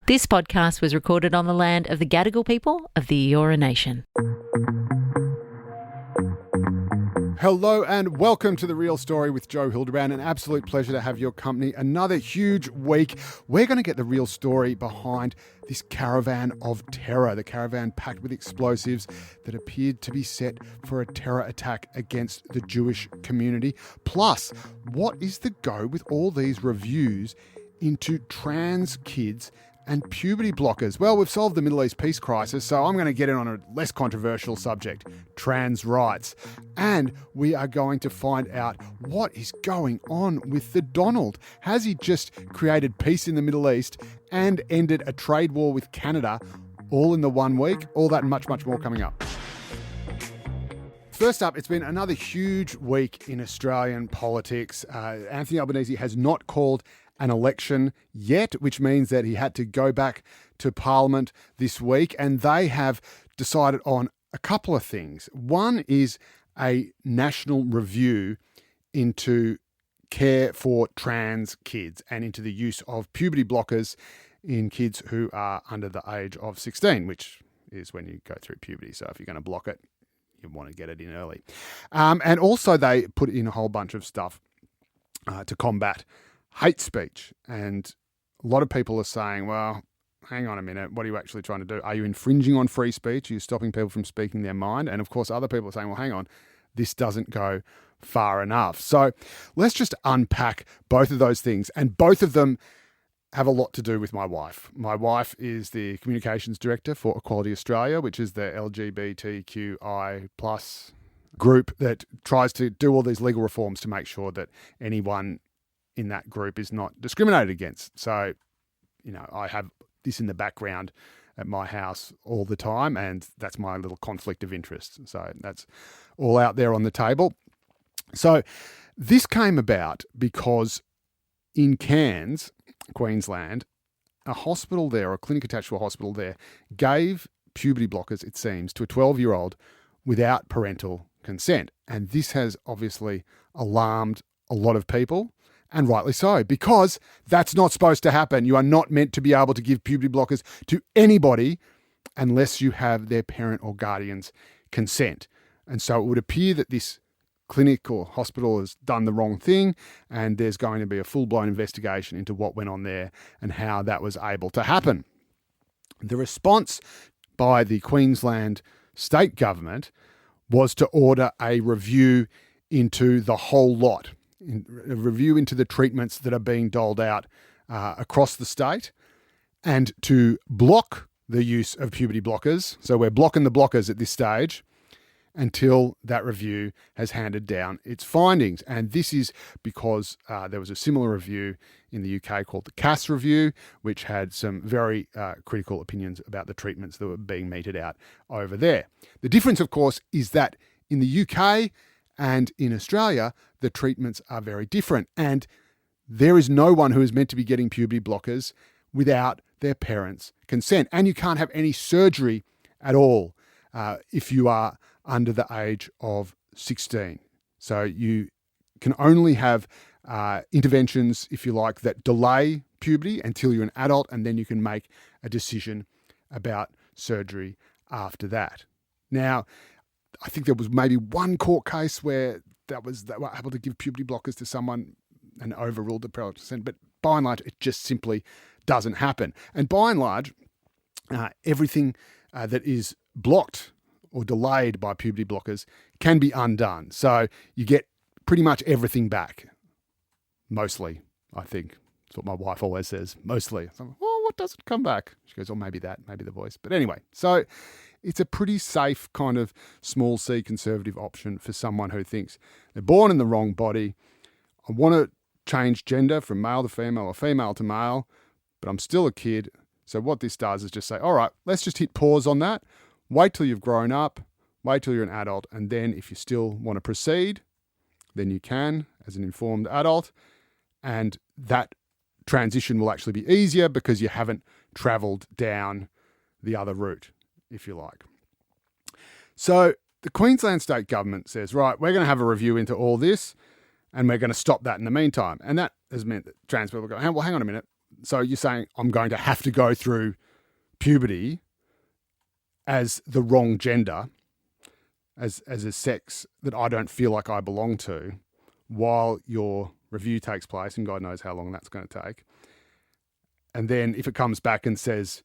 This podcast was recorded on the land of the Gadigal people of the Eora Nation. Hello and welcome to The Real Story with Joe Hildebrand. An absolute pleasure to have your company. Another huge week. We're going to get the real story behind this caravan of terror. The caravan packed with explosives that appeared to be set for a terror attack against the Jewish community. Plus, what is the go with all these reviews into trans kids and puberty blockers? Well, we've solved the Middle East peace crisis, so I'm going to get in on a less controversial subject, trans rights. And we are going to find out what is going on with the Donald. Has he just created peace in the Middle East and ended a trade war with Canada all in the 1 week? All that and much, much more coming up. First up, it's been another huge week in Australian politics. Anthony Albanese has not called an election yet, which means that he had to go back to Parliament this week, and they have decided on a couple of things. One is a national review into care for trans kids and into the use of puberty blockers in kids who are under the age of 16, which is when you go through puberty. So if you're going to block it, you want to get it in early. And also they put in a whole bunch of stuff to combat hate speech. And a lot of people are saying, well, hang on a minute, what are you actually trying to do? Are you infringing on free speech? Are you stopping people from speaking their mind? And of course, other people are saying, well, hang on, this doesn't go far enough. So let's just unpack both of those things. And both of them have a lot to do with my wife. My wife is the communications director for Equality Australia, which is the LGBTQI plus group that tries to do all these legal reforms to make sure that anyone in that group is not discriminated against. So, I have this in the background at my house all the time, and that's my little conflict of interest. So that's all out there on the table. So this came about because in Cairns, Queensland, a hospital there, or a clinic attached to a hospital there, gave puberty blockers, it seems, to a 12-year-old without parental consent. And this has obviously alarmed a lot of people. And rightly so, because that's not supposed to happen. You are not meant to be able to give puberty blockers to anybody unless you have their parent or guardian's consent. And so it would appear that this clinic or hospital has done the wrong thing, and there's going to be a full-blown investigation into what went on there and how that was able to happen. The response by the Queensland state government was to order a review into the whole lot. A review into the treatments that are being doled out across the state, and to block the use of puberty blockers. So we're blocking the blockers at this stage until that review has handed down its findings. And this is because there was a similar review in the UK called the CAS review, which had some very critical opinions about the treatments that were being meted out over there. The difference, of course, is that in the UK and in Australia, the treatments are very different. And there is no one who is meant to be getting puberty blockers without their parents' consent. And you can't have any surgery at all if you are under the age of 16. So you can only have interventions, if you like, that delay puberty until you're an adult, and then you can make a decision about surgery after that. Now, I think there was maybe one court case where they were able to give puberty blockers to someone and overruled the parental consent, but by and large, it just simply doesn't happen. And by and large, everything that is blocked or delayed by puberty blockers can be undone. So you get pretty much everything back. Mostly, I think. That's what my wife always says. Mostly. So I'm like, well, what doesn't come back? She goes, oh, maybe that, maybe the voice. But anyway, so it's a pretty safe kind of small c conservative option for someone who thinks they're born in the wrong body. I want to change gender from male to female or female to male, but I'm still a kid. So what this does is just say, all right, let's just hit pause on that. Wait till you've grown up, wait till you're an adult, and then if you still want to proceed, then you can as an informed adult, and that transition will actually be easier because you haven't travelled down the other route, if you like. So the Queensland state government says, right, we're going to have a review into all this, and we're going to stop that in the meantime. And that has meant that trans people go, well, hang on a minute, So you're saying I'm going to have to go through puberty as the wrong gender, as a sex that I don't feel like I belong to, while your review takes place, and God knows how long that's going to take. And then if it comes back and says,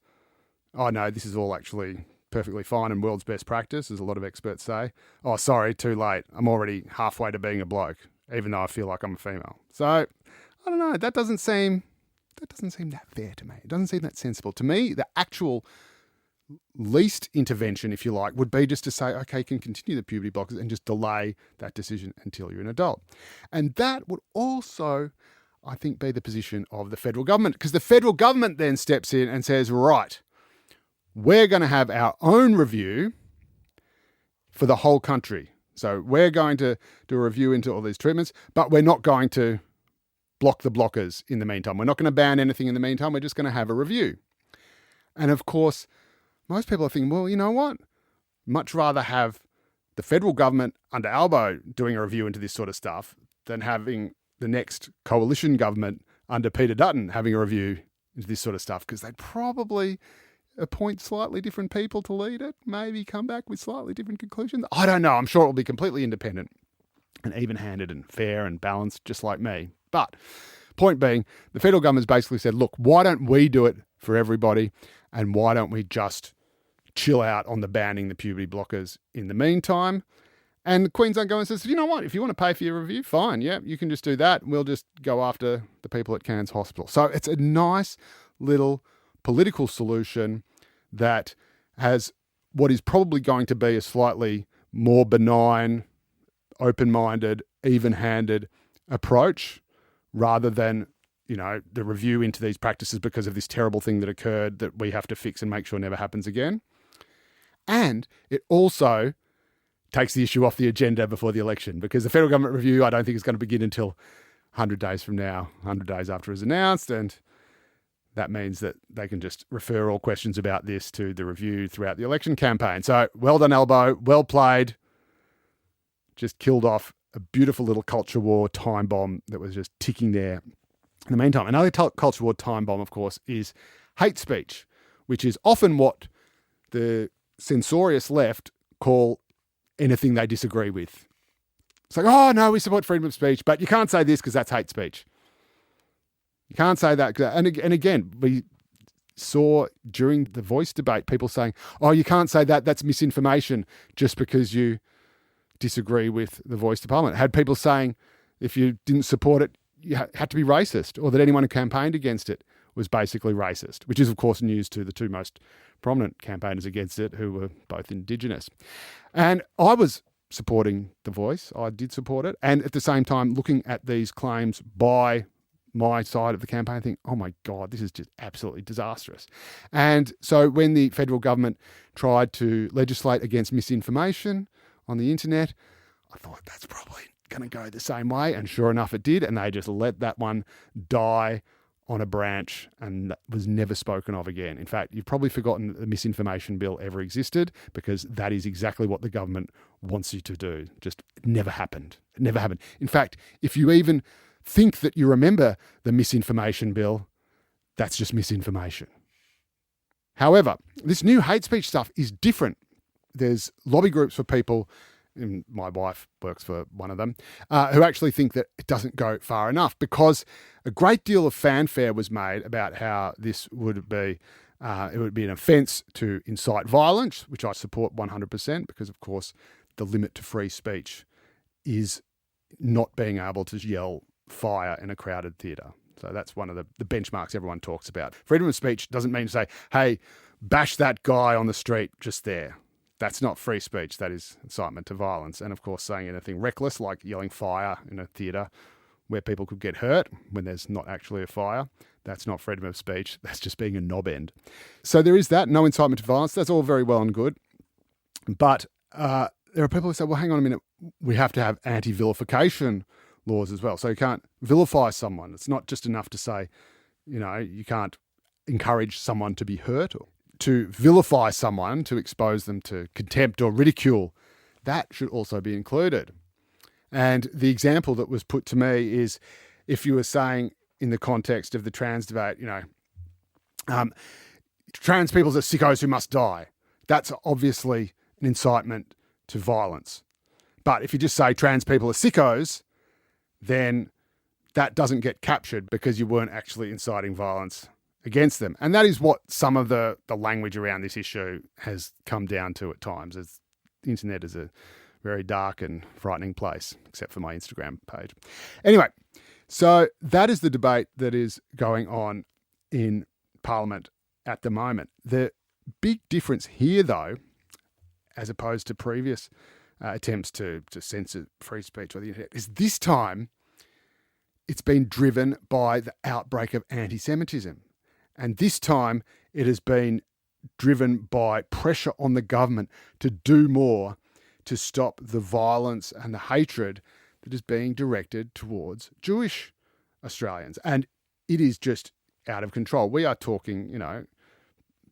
oh no, this is all actually perfectly fine and world's best practice, as a lot of experts say, oh sorry, too late. I'm already halfway to being a bloke, even though I feel like I'm a female. So I don't know. That doesn't seem that fair to me. It doesn't seem that sensible to me. The actual least intervention, if you like, would be just to say, okay, you can continue the puberty blockers and just delay that decision until you're an adult. And that would also, I think, be the position of the federal government, because the federal government then steps in and says, right, we're going to have our own review for the whole country. So we're going to do a review into all these treatments, but we're not going to block the blockers in the meantime. We're not going to ban anything in the meantime. We're just going to have a review. And of course, most people are thinking, well, you know what? Much rather have the federal government under Albo doing a review into this sort of stuff than having the next coalition government under Peter Dutton having a review into this sort of stuff, because they'd probably appoint slightly different people to lead it, maybe come back with slightly different conclusions. I don't know. I'm sure it will be completely independent and even-handed and fair and balanced, just like me. But point being, the federal government's basically said, look, why don't we do it for everybody, and why don't we just chill out on the banning the puberty blockers in the meantime? And Queensland government says, you know what, if you want to pay for your review, fine, yeah, you can just do that. We'll just go after the people at Cairns Hospital. So it's a nice little political solution that has what is probably going to be a slightly more benign, open-minded, even-handed approach, rather than, you know, the review into these practices because of this terrible thing that occurred that we have to fix and make sure never happens again. And it also takes the issue off the agenda before the election, because the federal government review, I don't think is going to begin until 100 days from now, 100 days after it's announced. And that means that they can just refer all questions about this to the review throughout the election campaign. So well done, Albo. Well played. Just killed off a beautiful little culture war time bomb that was just ticking there in the meantime. Another culture war time bomb, of course, is hate speech, which is often what the censorious left call anything they disagree with. It's like, oh, no, we support freedom of speech, but you can't say this because that's hate speech. You can't say that. And again, we saw during the Voice debate people saying, oh, you can't say that, that's misinformation just because you disagree with the Voice to Parliament. Had people saying if you didn't support it, you had to be racist, or that anyone who campaigned against it was basically racist, which is, of course, news to the two most prominent campaigners against it, who were both Indigenous. And I was supporting the Voice. I did support it. And at the same time, looking at these claims by my side of the campaign, think, oh my God, this is just absolutely disastrous. And so when the federal government tried to legislate against misinformation on the internet, I thought that's probably going to go the same way. And sure enough, it did. And they just let that one die on a branch and was never spoken of again. In fact, you've probably forgotten that the misinformation bill ever existed, because that is exactly what the government wants you to do. Just it never happened. It never happened. In fact, if you even think that you remember the misinformation bill, that's just misinformation. However, this new hate speech stuff is different. There's lobby groups for people, and my wife works for one of them, who actually think that it doesn't go far enough, because a great deal of fanfare was made about how this would be it would be an offence to incite violence, which I support 100%, because, of course, the limit to free speech is not being able to yell fire in a crowded theatre. So that's one of the benchmarks everyone talks about. Freedom of speech doesn't mean to say, hey, bash that guy on the street just there. That's not free speech. That is incitement to violence. And, of course, saying anything reckless, like yelling fire in a theatre where people could get hurt when there's not actually a fire, that's not freedom of speech. That's just being a knob end. So there is that, no incitement to violence. That's all very well and good. But there are people who say, well, hang on a minute, we have to have anti-vilification laws as well. So you can't vilify someone. It's not just enough to say, you know, you can't encourage someone to be hurt. Or to vilify someone, to expose them to contempt or ridicule, that should also be included. And the example that was put to me is if you were saying in the context of the trans debate, trans people are sickos who must die. That's obviously an incitement to violence. But if you just say trans people are sickos, then that doesn't get captured because you weren't actually inciting violence against them. And that is what some of the language around this issue has come down to at times. As the internet is a very dark and frightening place, except for my Instagram page. Anyway, so that is the debate that is going on in Parliament at the moment. The big difference here, though, as opposed to previous attempts to censor free speech or the internet, is this time it's been driven by the outbreak of anti-Semitism. And this time it has been driven by pressure on the government to do more to stop the violence and the hatred that is being directed towards Jewish Australians. And it is just out of control. We are talking,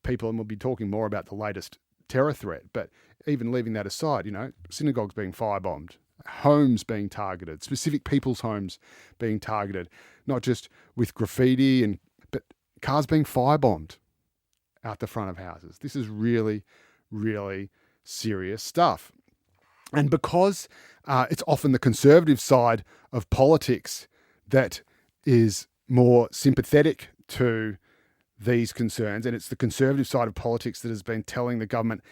people, and we'll be talking more about the latest terror threat, but even leaving that aside, synagogues being firebombed, homes being targeted, specific people's homes being targeted, not just with graffiti, but cars being firebombed out the front of houses. This is really, really serious stuff. And because it's often the conservative side of politics that is more sympathetic to these concerns, and it's the conservative side of politics that has been telling the government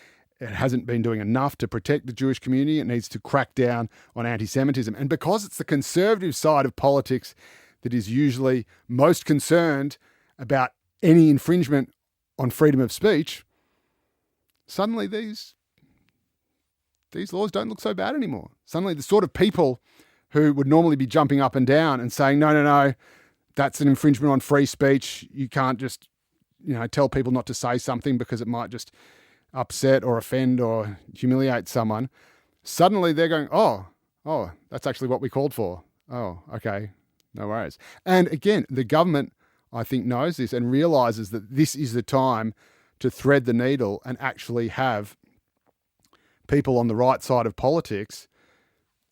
it hasn't been doing enough to protect the Jewish community, it needs to crack down on anti-Semitism. And because it's the conservative side of politics that is usually most concerned about any infringement on freedom of speech, suddenly these laws don't look so bad anymore. Suddenly the sort of people who would normally be jumping up and down and saying, no, that's an infringement on free speech. You can't just, tell people not to say something because it might just upset or offend or humiliate someone. Suddenly they're going, oh, that's actually what we called for. Oh, okay, no worries. And again, the government, I think, knows this and realises that this is the time to thread the needle and actually have people on the right side of politics,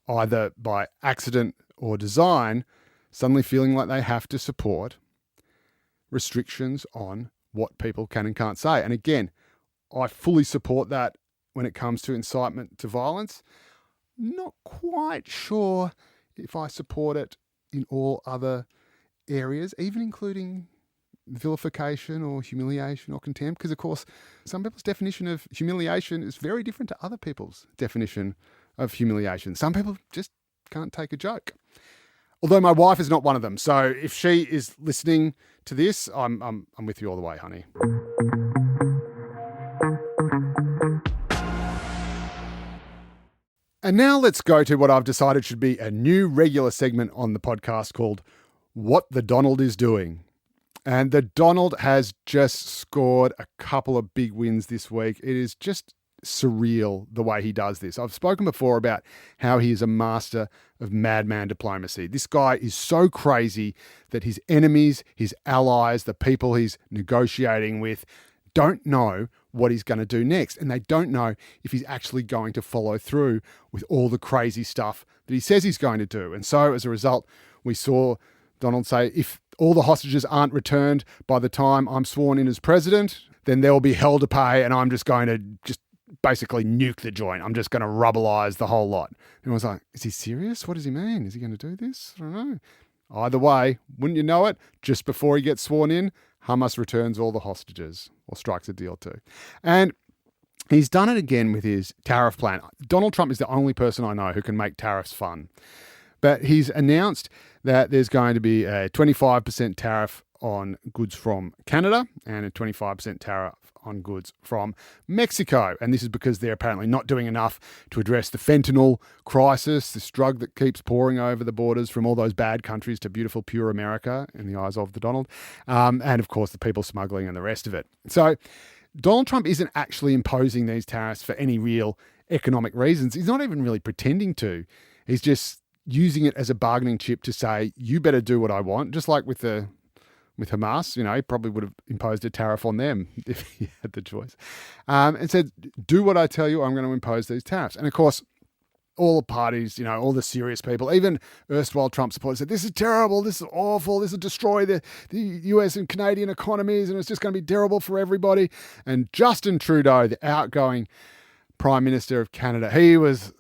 either by accident or design, suddenly feeling like they have to support restrictions on what people can and can't say. And again, I fully support that when it comes to incitement to violence. Not quite sure if I support it in all other areas, even including vilification or humiliation or contempt, because of course some people's definition of humiliation is very different to other people's definition of humiliation. Some people just can't take a joke. Although my wife is not one of them, so if she is listening to this, I'm with you all the way, honey. And now let's go to what I've decided should be a new regular segment on the podcast called What the Donald is Doing. And the Donald has just scored a couple of big wins this week. It is just surreal the way he does this. I've spoken before about how he is a master of madman diplomacy. This guy is so crazy that his enemies, his allies, the people he's negotiating with don't know what he's going to do next. And they don't know if he's actually going to follow through with all the crazy stuff that he says he's going to do. And so as a result, we saw Donald say, if all the hostages aren't returned by the time I'm sworn in as president, then there will be hell to pay and I'm just going to basically nuke the joint. I'm just going to rubblize the whole lot. And I was like, is he serious? What does he mean? Is he going to do this? I don't know. Either way, wouldn't you know it, just before he gets sworn in, Hamas returns all the hostages or strikes a deal too. And he's done it again with his tariff plan. Donald Trump is the only person I know who can make tariffs fun. But he's announced that there's going to be a 25% tariff on goods from Canada and a 25% tariff on goods from Mexico. And this is because they're apparently not doing enough to address the fentanyl crisis, this drug that keeps pouring over the borders from all those bad countries to beautiful, pure America in the eyes of the Donald. And of course, the people smuggling and the rest of it. So Donald Trump isn't actually imposing these tariffs for any real economic reasons. He's not even really pretending to. He's just using it as a bargaining chip to say, you better do what I want, just like with Hamas, he probably would have imposed a tariff on them if he had the choice. And said, do what I tell you, I'm going to impose these tariffs. And of course, all the parties, all the serious people, even erstwhile Trump supporters said, this is terrible, this is awful, this will destroy the US and Canadian economies and it's just going to be terrible for everybody. And Justin Trudeau, the outgoing Prime Minister of Canada, he was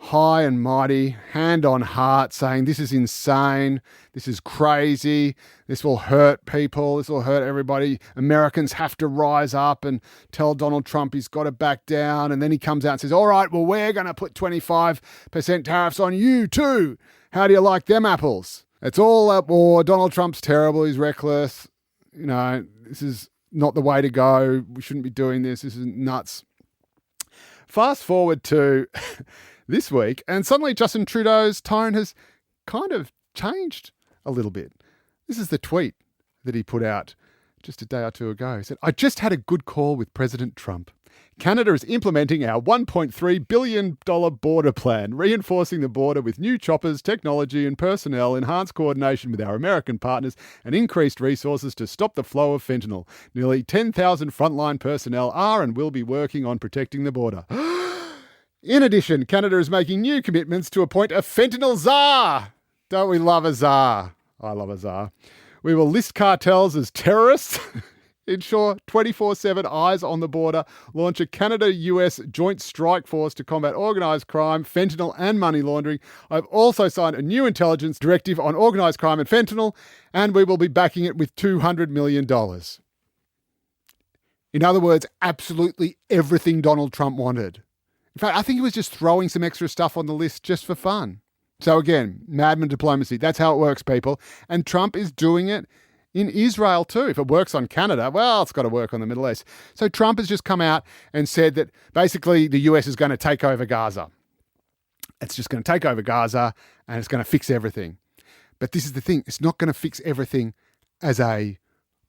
high and mighty, hand on heart, saying this is insane, this is crazy, this will hurt people, this will hurt everybody. Americans have to rise up and tell Donald Trump he's got to back down. And then he comes out and says, all right, well, we're going to put 25% tariffs on you too. How do you like them apples? It's all up war. Donald Trump's terrible. He's reckless. This is not the way to go. We shouldn't be doing this. This is nuts. Fast forward to this week, and suddenly Justin Trudeau's tone has kind of changed a little bit. This is the tweet that he put out just a day or two ago. He said, I just had a good call with President Trump. Canada is implementing our $1.3 billion border plan, reinforcing the border with new choppers, technology and personnel, enhanced coordination with our American partners, and increased resources to stop the flow of fentanyl. Nearly 10,000 frontline personnel are and will be working on protecting the border. In addition, Canada is making new commitments to appoint a fentanyl czar. Don't we love a czar? I love a czar. We will list cartels as terrorists, ensure 24/7 eyes on the border, launch a Canada-US joint strike force to combat organised crime, fentanyl and money laundering. I've also signed a new intelligence directive on organised crime and fentanyl, and we will be backing it with $200 million. In other words, absolutely everything Donald Trump wanted. In fact, I think he was just throwing some extra stuff on the list just for fun. So again, madman diplomacy. That's how it works, people. And Trump is doing it in Israel too. If it works on Canada, well, it's got to work on the Middle East. So Trump has just come out and said that basically the US is going to take over Gaza. It's just going to take over Gaza and it's going to fix everything. But this is the thing. It's not going to fix everything as a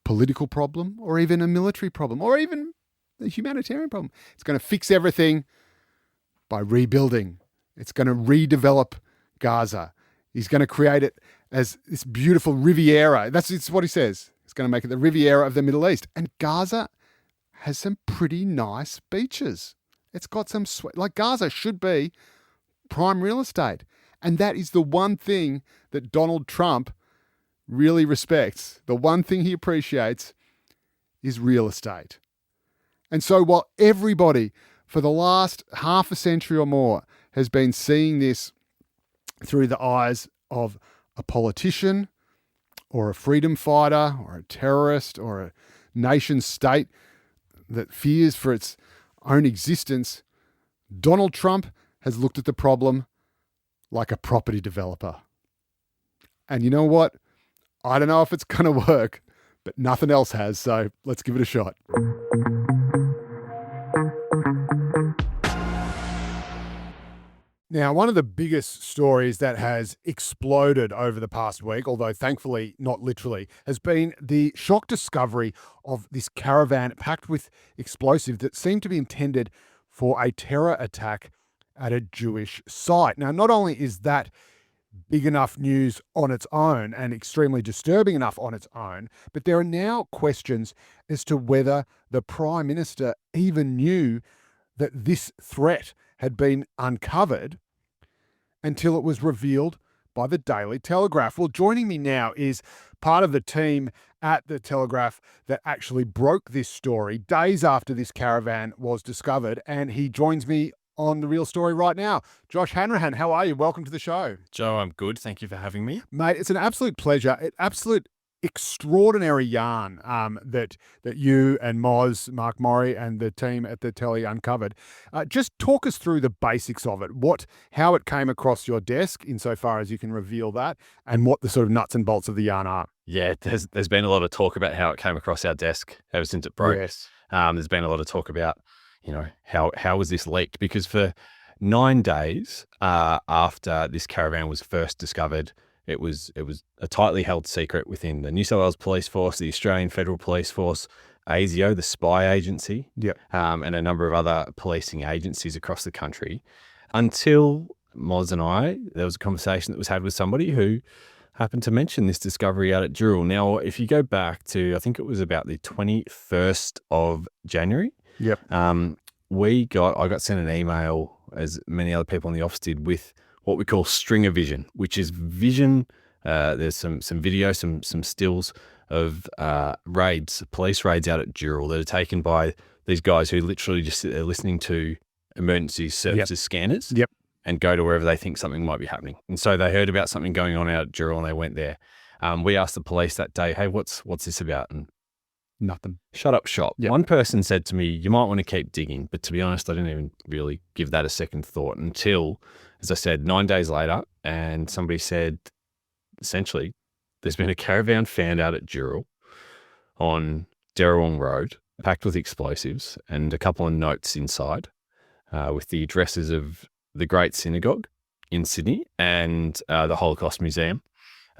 political problem or even a military problem or even a humanitarian problem. It's going to fix everything by rebuilding. It's going to redevelop Gaza. He's going to create it as this beautiful Riviera. That's what he says. He's going to make it the Riviera of the Middle East. And Gaza has some pretty nice beaches. It's got some Gaza should be prime real estate. And that is the one thing that Donald Trump really respects. The one thing he appreciates is real estate. And so while everybody for the last half a century or more has been seeing this through the eyes of a politician or a freedom fighter or a terrorist or a nation state that fears for its own existence, Donald Trump has looked at the problem like a property developer. And you know what? I don't know if it's going to work, but nothing else has, so let's give it a shot. Now, one of the biggest stories that has exploded over the past week, although thankfully not literally, has been the shock discovery of this caravan packed with explosives that seemed to be intended for a terror attack at a Jewish site. Now, not only is that big enough news on its own and extremely disturbing enough on its own, but there are now questions as to whether the Prime Minister even knew that this threat had been uncovered until it was revealed by the Daily Telegraph. Well, joining me now is part of the team at the Telegraph that actually broke this story days after this caravan was discovered, and he joins me on The Real Story right now. Josh Hanrahan, how are you? Welcome to the show. Joe, I'm good. Thank you for having me. Mate, it's an absolute pleasure. An absolute extraordinary yarn that you and Moz, Mark Murray, and the team at the Telly uncovered. Just talk us through the basics of it, how it came across your desk, insofar as you can reveal that, and what the sort of nuts and bolts of the yarn are. Yeah, there's been a lot of talk about how it came across our desk ever since it broke. Yes. There's been a lot of talk about, how was this leaked? Because for 9 days after this caravan was first discovered, it was a tightly held secret within the New South Wales Police Force, the Australian Federal Police Force, ASIO, the spy agency, and a number of other policing agencies across the country, until Moz and there was a conversation that was had with somebody who happened to mention this discovery out at Dural. Now, if you go back to, I think it was about the 21st of January, I got sent an email as many other people in the office did, with what we call stringer vision, which is vision. There's some video, some stills of police raids out at Dural that are taken by these guys who literally just sit there listening to emergency services scanners and go to wherever they think something might be happening. And so they heard about something going on out at Dural and they went there. We asked the police that day, hey, what's this about? And nothing. Shut up shop. Yep. One person said to me, you might want to keep digging. But to be honest, I didn't even really give that a second thought until, as I said, 9 days later, and somebody said, essentially, there's been a caravan found out at Dural on Derrawong Road, packed with explosives and a couple of notes inside with the addresses of the Great Synagogue in Sydney and the Holocaust Museum,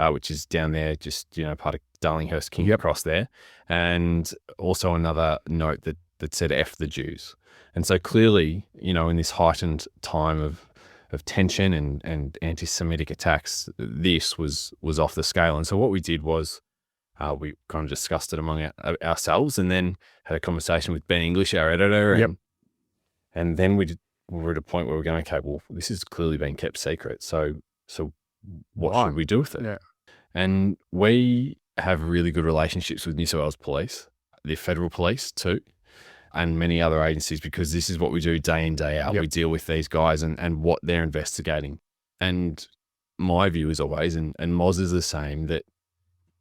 which is down there, just, part of Darlinghurst King Cross there. And also another note that said F the Jews. And so clearly, in this heightened time of tension and anti-Semitic attacks, this was off the scale. And so what we did was we kind of discussed it among ourselves and then had a conversation with Ben English, our editor. And then we were at a point where we're going, okay, well, this has clearly been kept secret. So what should we do with it? Yeah. And we have really good relationships with New South Wales Police, the federal police too, and many other agencies, because this is what we do day in, day out. We deal with these guys and what they're investigating. And my view is always, and Moz is the same, that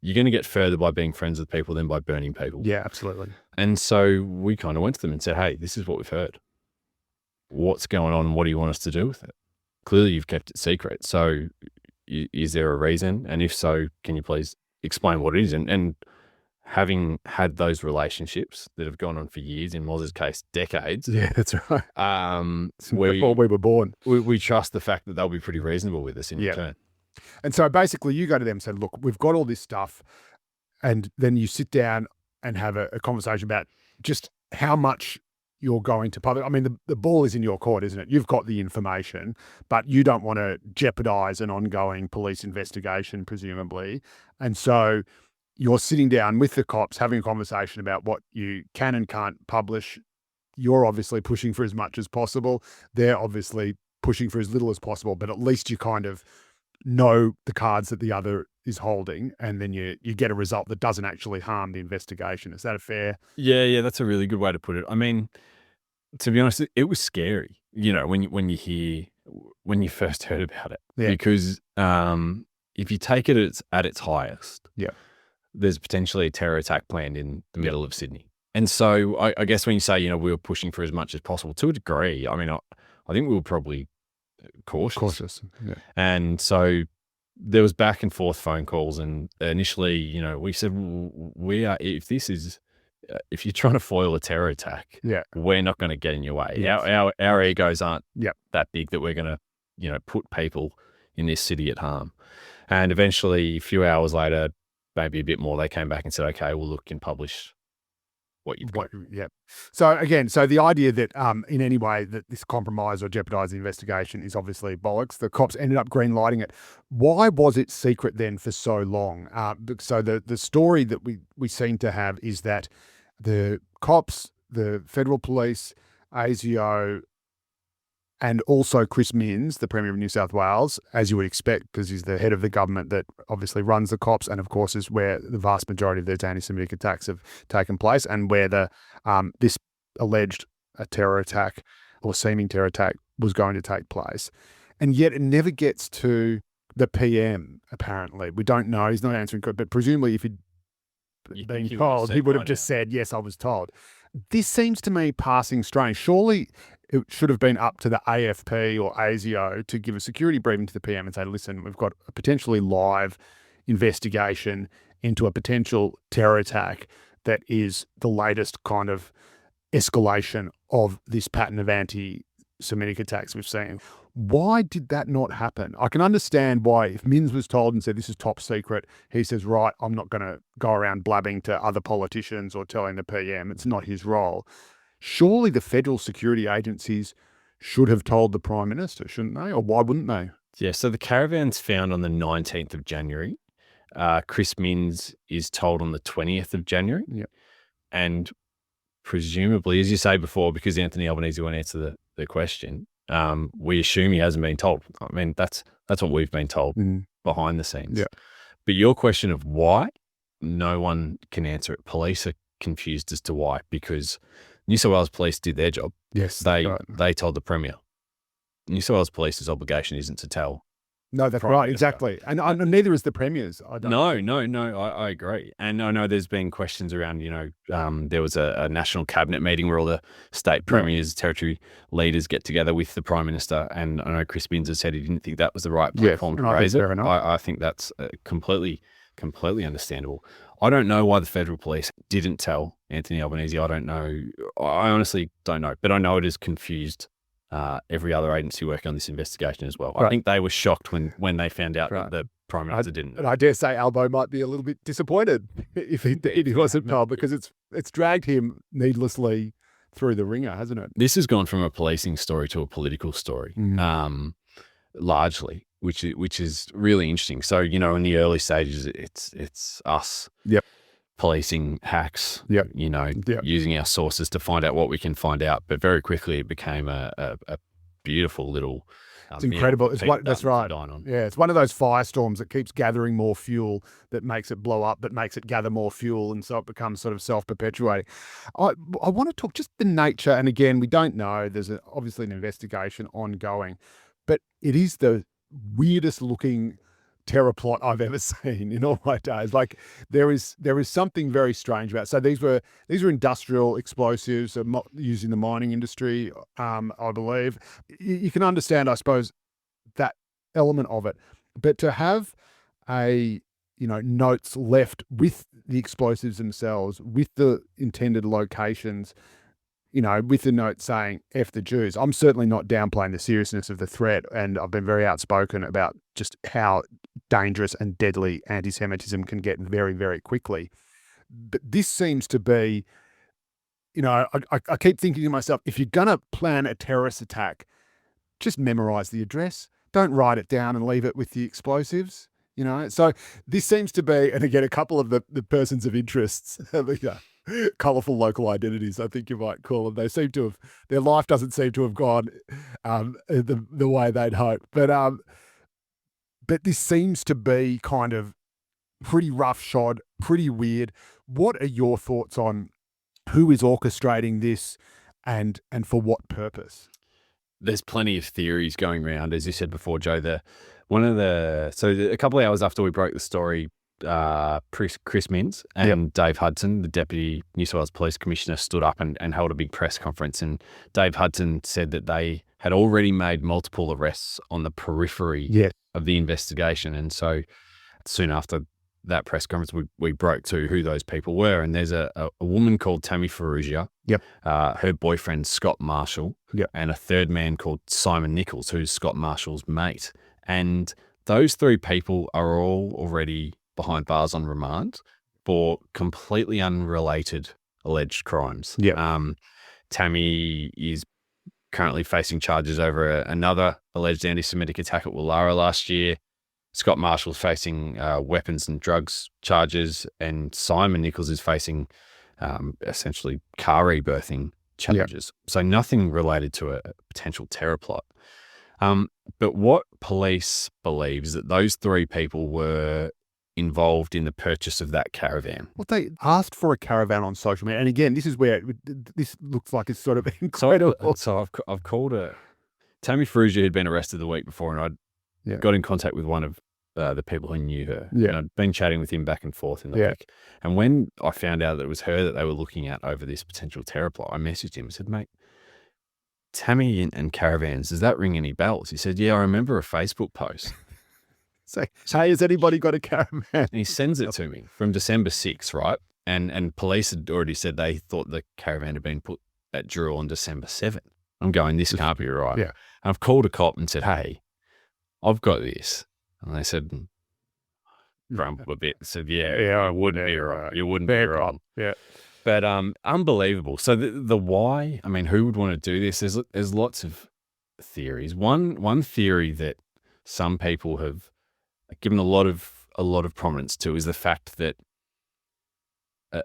you're going to get further by being friends with people than by burning people. Yeah, absolutely. And so we kind of went to them and said, hey, this is what we've heard. What's going on? What do you want us to do with it? Clearly you've kept it secret. So is there a reason? And if so, can you please explain what it is? And having had those relationships that have gone on for years, in Moz's case, decades. Yeah, that's right. Before we were born. We trust the fact that they'll be pretty reasonable with us in return. And so basically you go to them and say, look, we've got all this stuff. And then you sit down and have a conversation about just how much you're going to publish. I mean, the ball is in your court, isn't it? You've got the information, but you don't want to jeopardize an ongoing police investigation, presumably. And so you're sitting down with the cops, having a conversation about what you can and can't publish. You're obviously pushing for as much as possible. They're obviously pushing for as little as possible, but at least you kind of know the cards that the other is holding, and then you get a result that doesn't actually harm the investigation. Is that a fair? Yeah, that's a really good way to put it. I mean, to be honest, it was scary, when you first heard about it, because if you take it at its highest, there's potentially a terror attack planned in the middle of Sydney. And so I guess when you say, we were pushing for as much as possible, to a degree, I mean, I think we were probably cautious. Yeah. And so there was back and forth phone calls, and initially, we said, if you're trying to foil a terror attack, we're not going to get in your way. Yes. Our egos aren't that big that we're going to, put people in this city at harm. And eventually, a few hours later, maybe a bit more, they came back and said, okay, well, look, you can publish what you've got. So again, the idea that in any way that this compromise or jeopardize the investigation is obviously bollocks. The cops ended up green lighting it. Why was it secret then for so long? So the story that we seem to have is that the cops, the federal police, ASIO, and also Chris Minns, the Premier of New South Wales, as you would expect, because he's the head of the government that obviously runs the cops, and of course is where the vast majority of those anti-Semitic attacks have taken place, and where this alleged terror attack or seeming terror attack was going to take place. And yet it never gets to the PM, apparently. We don't know. He's not answering, but presumably if he'd been told, he would have just said, yes, I was told. This seems to me passing strange. Surely it should have been up to the AFP or ASIO to give a security briefing to the PM and say, listen, we've got a potentially live investigation into a potential terror attack that is the latest kind of escalation of this pattern of anti-Semitic attacks we've seen. Why did that not happen? I can understand why, if Minns was told and said this is top secret, he says, right, I'm not going to go around blabbing to other politicians or telling the PM. It's not his role. Surely the federal security agencies should have told the Prime Minister, shouldn't they? Or why wouldn't they? Yeah, so the caravan's found on the 19th of January. Chris Minns is told on the 20th of January. Yep. And presumably, as you say before, because Anthony Albanese won't answer the question, We assume he hasn't been told. I mean, that's what we've been told behind the scenes. Yeah. But your question of why, no one can answer it. Police are confused as to why, because New South Wales Police did their job. Yes. They told the Premier. New South Wales Police's obligation isn't to tell. No, that's Prime right. Minister. Exactly. And neither is the Premier's. No, I agree. And I know there's been questions around, there was a national cabinet meeting where all the state premiers, territory leaders get together with the Prime Minister. And I know Chris Binns has said he didn't think that was the right platform to raise it. Fair enough. I think that's completely understandable. I don't know why the federal police didn't tell Anthony Albanese. I don't know. I honestly don't know. But I know it has confused every other agency working on this investigation as well. Right. I think they were shocked when they found out that the Prime Minister didn't. And I dare say Albo might be a little bit disappointed if he wasn't told, because it's dragged him needlessly through the ringer, hasn't it? This has gone from a policing story to a political story, largely, which is really interesting. So, in the early stages, it's us. Yep. Policing hacks, using our sources to find out what we can find out. But very quickly it became a beautiful little... It's incredible. That's right. Yeah, it's one of those firestorms that keeps gathering more fuel, that makes it blow up, that makes it gather more fuel, and so it becomes sort of self-perpetuating. I want to talk just the nature, and again, we don't know. There's obviously an investigation ongoing, but it is the weirdest looking terror plot I've ever seen in all my days. Like there is something very strange about it. So these were industrial explosives used in the mining industry, I believe. You can understand, I suppose, that element of it, but to have notes left with the explosives themselves, with the intended locations, with the note saying F the Jews. I'm certainly not downplaying the seriousness of the threat, and I've been very outspoken about just how dangerous and deadly anti-Semitism can get very, very quickly. But this seems to be, I keep thinking to myself, if you're going to plan a terrorist attack, just memorize the address. Don't write it down and leave it with the explosives. So this seems to be, and again, a couple of the persons of interests, colourful local identities, I think you might call them. They seem to have, their life doesn't seem to have gone the way they'd hoped. But this seems to be kind of pretty roughshod, pretty weird. What are your thoughts on who is orchestrating this and for what purpose? There's plenty of theories going around, as you said before, Joe. A couple of hours after we broke the story, Chris Minns and Dave Hudson, the Deputy New South Wales Police Commissioner, stood up and held a big press conference. And Dave Hudson said that they had already made multiple arrests on the periphery of the investigation. And so soon after that press conference, we broke to who those people were. And there's a woman called Tammy Ferrugia, her boyfriend Scott Marshall, and a third man called Simon Nichols, who's Scott Marshall's mate. And those three people are all already behind bars on remand for completely unrelated alleged crimes. Tammy is currently facing charges over another alleged anti-Semitic attack at Woollahra last year. Scott Marshall's facing weapons and drugs charges, and Simon Nichols is facing essentially car rebirthing charges. So nothing related to a potential terror plot. But what police believe is that those three people were involved in the purchase of that caravan. Well, they asked for a caravan on social media. And again, this is where this looks like it's sort of incredible. So I've called her. Tammy Ferrugia had been arrested the week before, and I'd got in contact with one of the people who knew her. And I'd been chatting with him back and forth in the week. And when I found out that it was her that they were looking at over this potential terror plot, I messaged him and said, mate, Tammy and caravans, does that ring any bells? He said, yeah, I remember a Facebook post. Say, hey, has anybody got a caravan? And he sends it to me from December 6th, right? And police had already said they thought the caravan had been put at Dural on December 7th. I'm going, this can't be right. Yeah. And I've called a cop and said, hey, I've got this. And they said, grumbled a bit, said, yeah, it wouldn't be right. You wouldn't be wrong. Yeah. But unbelievable. So the why, I mean, who would want to do this? There's lots of theories. One theory that some people have given a lot of prominence to is the fact that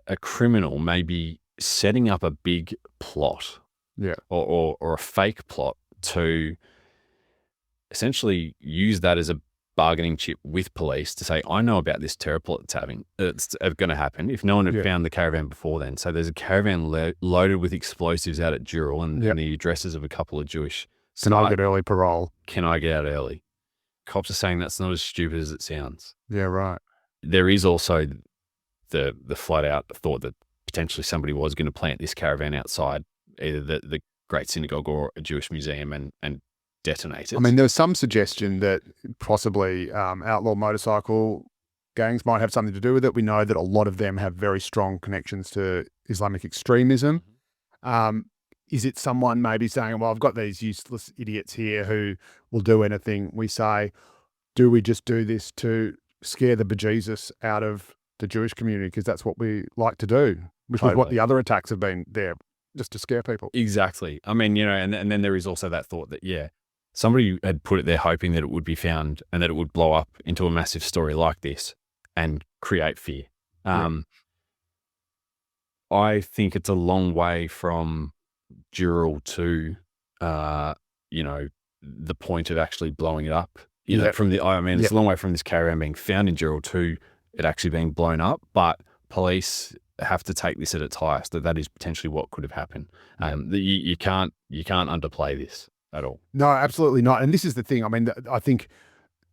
a criminal may be setting up a big plot, or a fake plot to essentially use that as a bargaining chip with police to say, I know about this terror plot it's going to happen if no one had found the caravan before then. So there's a caravan loaded with explosives out at Dural and the addresses of a couple of Jewish. Can I get early parole? Can I get out early? Cops are saying that's not as stupid as it sounds. Yeah, right. There is also the flat out thought that potentially somebody was going to plant this caravan outside either the Great Synagogue or a Jewish museum and detonate it. I mean, there was some suggestion that possibly outlaw motorcycle gangs might have something to do with it. We know that a lot of them have very strong connections to Islamic extremism. Is it someone maybe saying, well, I've got these useless idiots here who will do anything? We say, do we just do this to scare the bejesus out of the Jewish community? Because that's what we like to do, which was what the other attacks have been there, just to scare people. Exactly. I mean, and then there is also that thought that, somebody had put it there hoping that it would be found and that it would blow up into a massive story like this and create fear. I think it's a long way from Dural to, the point of actually blowing it up. It's a long way from this caravan being found in Dural to it actually being blown up, but police have to take this at its highest, that is potentially what could have happened. You can't underplay this at all. No, absolutely not. And this is the thing. I mean, I think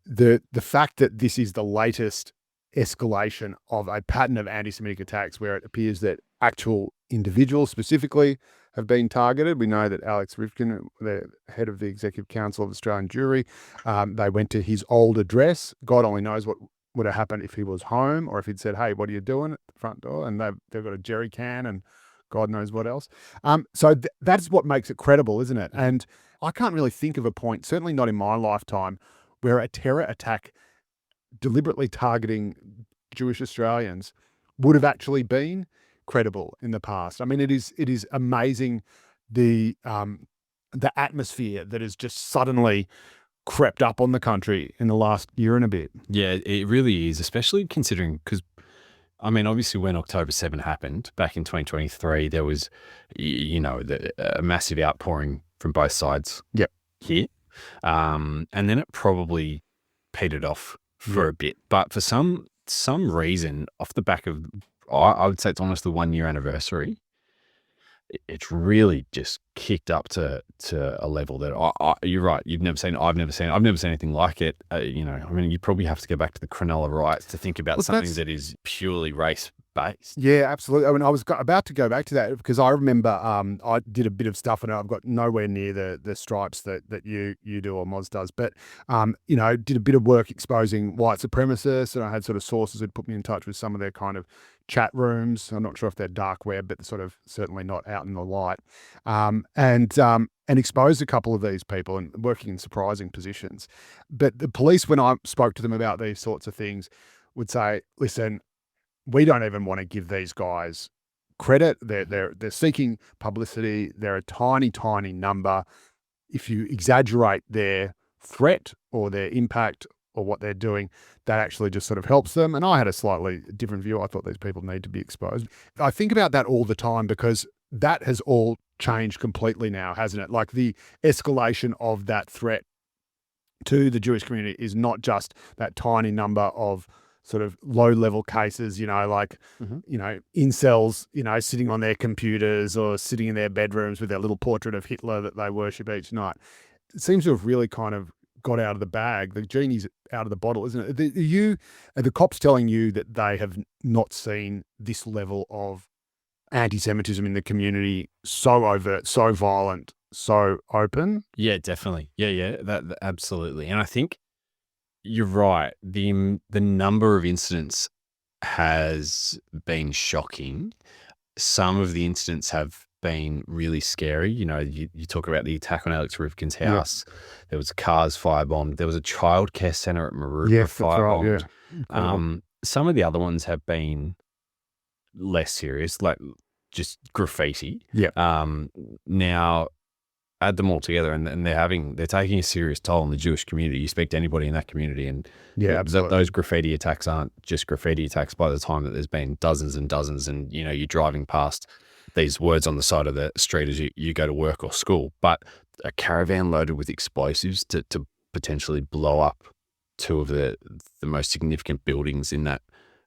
the fact that this is the latest escalation of a pattern of anti-Semitic attacks where it appears that actual individuals specifically have been targeted. We know that Alex Rivkin, the head of the Executive Council of the Australian Jury, they went to his old address. God only knows what would have happened if he was home or if he'd said, hey, what are you doing at the front door? And they've got a jerry can and God knows what else. So that's what makes it credible, isn't it? And I can't really think of a point, certainly not in my lifetime, where a terror attack deliberately targeting Jewish Australians would have actually been credible in the past. I mean, it is amazing the atmosphere that has just suddenly crept up on the country in the last year and a bit. Yeah, it really is, especially considering, because I mean, obviously when October 7 happened back in 2023, there was, a massive outpouring from both sides here. And then it probably petered off for a bit. But for some reason, off the back of, I would say it's almost the 1 year anniversary, it's really just kicked up to a level that you're right. I've never seen anything like it. You probably have to go back to the Cronulla riots to think about something that is purely race based. Yeah, absolutely. I mean, I was about to go back to that because I remember I did a bit of stuff and I've got nowhere near the stripes that you do or Moz does, but did a bit of work exposing white supremacists, and I had sort of sources who'd put me in touch with some of their kind of chat rooms. I'm not sure if they're dark web, but sort of certainly not out in the light. And exposed a couple of these people and working in surprising positions. But the police, when I spoke to them about these sorts of things, would say, listen, we don't even want to give these guys credit. They're seeking publicity. They're a tiny, tiny number. If you exaggerate their threat or their impact or what they're doing, that actually just sort of helps them. And I had a slightly different view. I thought these people need to be exposed. I think about that all the time because that has all changed completely now, hasn't it? Like the escalation of that threat to the Jewish community is not just that tiny number of sort of low-level cases, incels, sitting on their computers or sitting in their bedrooms with their little portrait of Hitler that they worship each night. It seems to have really kind of got out of the bag. The genie's out of the bottle, isn't it? Are the cops telling you that they have not seen this level of anti-Semitism in the community so overt, so violent, so open? Yeah, definitely. Yeah, that absolutely. And I think you're right. The number of incidents has been shocking. Some of the incidents have been really scary. You talk about the attack on Alex Rivkin's house. Yeah. There was cars firebombed. There was a childcare centre at Maroubra firebombed. Right, some of the other ones have been less serious, like just graffiti. Yeah. Now add them all together, and they're taking a serious toll on the Jewish community. You speak to anybody in that community, and those graffiti attacks aren't just graffiti attacks. By the time that there's been dozens and dozens, and you're driving past these words on the side of the street as you go to work or school. But a caravan loaded with explosives to potentially blow up two of the most significant buildings in that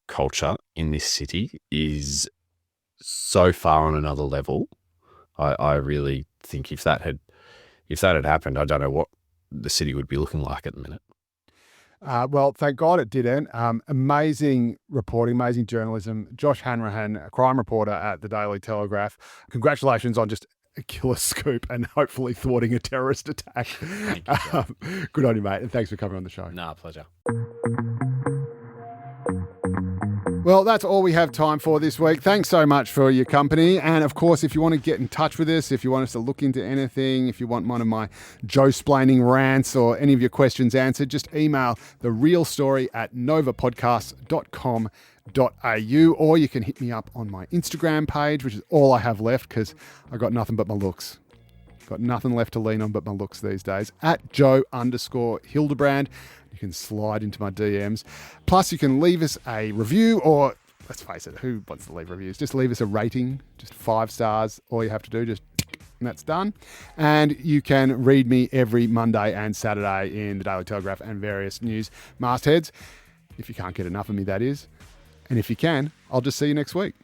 culture in this city is so far on another level. I really think if that had happened, I don't know what the city would be looking like at the minute. Well, thank God it didn't. Amazing reporting, amazing journalism. Josh Hanrahan, a crime reporter at the Daily Telegraph. Congratulations on just a killer scoop and hopefully thwarting a terrorist attack. Thank you, Good on you, mate. And thanks for coming on the show. Nah, pleasure. Well, that's all we have time for this week. Thanks so much for your company. And of course, if you want to get in touch with us, if you want us to look into anything, if you want one of my Joe-splaining rants or any of your questions answered, just email therealstory@novapodcast.com.au, or you can hit me up on my Instagram page, which is all I have left because I got nothing but my looks. Got nothing left to lean on but my looks these days. @Joe_Hildebrand. You can slide into my DMs. Plus, you can leave us a review, or let's face it, who wants to leave reviews? Just leave us a rating, just 5 stars. All you have to do, and that's done. And you can read me every Monday and Saturday in the Daily Telegraph and various news mastheads. If you can't get enough of me, that is. And if you can, I'll just see you next week.